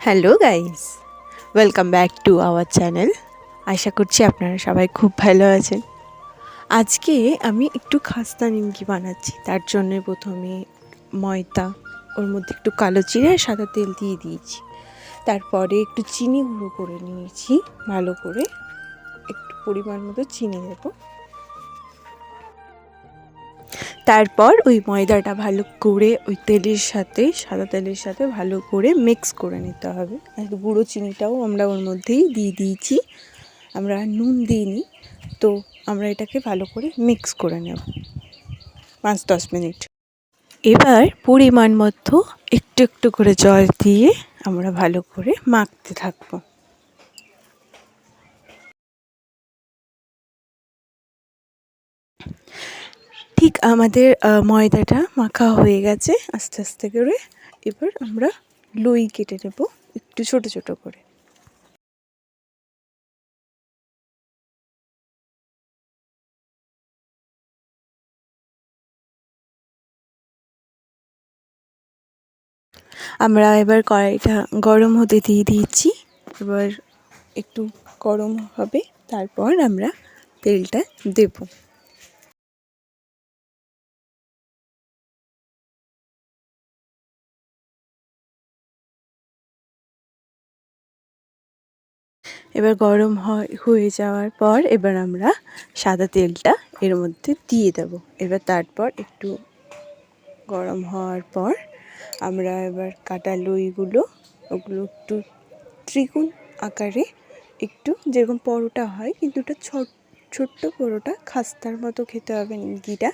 Hello guys, welcome back to our channel. আশা করছি আপনারা সবাই খুব ভালো আছেন। আজকে আমি একটু খাস্তা নিমকি বানাচ্ছি। তার জন্য প্রথমে ময়দা, ওর মধ্যে একটু কালো জিরে আর সাদা তেল দিয়ে দিয়েছি। তারপরে একটু চিনি গুঁড়ো করে নিয়েছি, ভালো করে একটু পরিমাণ মতো চিনি দেবো। তারপর ওই ময়দাটা ভালো করে ওই তেলের সাথে, সাদা তেলের সাথে ভালো করে মিক্স করে নিতে হবে। আর গুঁড়ো চিনিটাও আমরা ওর মধ্যেই দিয়ে দিয়েছি, আমরা নুন দিইনি। তো আমরা এটাকে ভালো করে মিক্স করে নেব 5-10 মিনিট। এবার পরিমাণ মতো একটু একটু করে জল দিয়ে আমরা ভালো করে মাখতে থাকবো। ঠিক আমাদের ময়দাটা মাখা হয়ে গেছে আস্তে আস্তে করে। এবার আমরা লই কেটে নেব একটু ছোট ছোট করে। আমরা এবার কড়াইটা গরম হতে দিয়ে দিয়েছি। এবার একটু গরম হবে, তারপর আমরা তেলটা দেব। এবার গরম হয়ে যাওয়ার পর এবার আমরা সাদা তেলটা এর মধ্যে দিয়ে দেব। এবার তারপর একটু গরম হওয়ার পর আমরা এবার কাটা লইগুলো, ওগুলো একটু ত্রিকোণ আকারে, একটু যেরকম পরোটা হয়, কিন্তু ওটা ছোট্ট পরোটা, খাস্তার মতো খেতে হবে নিমকিটা,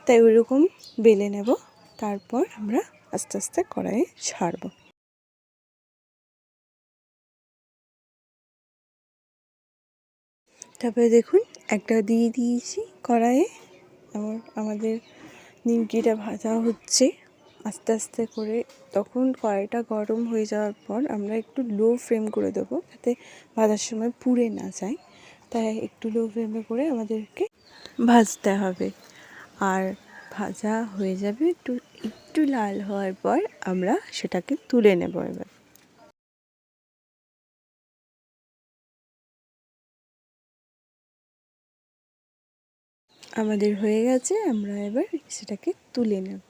তাই ওইরকম বেলে নেব। তারপর আমরা আস্তে আস্তে কড়াইয়ে ছাড়ব। তারপরে দেখুন একটা দিয়ে দিয়েছি কড়াইয়ে। আমাদের নিমকিটা ভাজা হচ্ছে আস্তে আস্তে করে। তখন কড়াইটা গরম হয়ে যাওয়ার পর আমরা একটু লো ফ্লেম করে দেবো, যাতে ভাজার সময় পুড়ে না যায়। তাই একটু লো ফ্লেমে করে আমাদেরকে ভাজতে হবে। আর ভাজা হয়ে যাবে, একটু একটু লাল হওয়ার পর আমরা সেটাকে তুলে নেব। এবার আমাদের হয়ে গেছে, আমরা এবার সেটাকে তুলে নেব।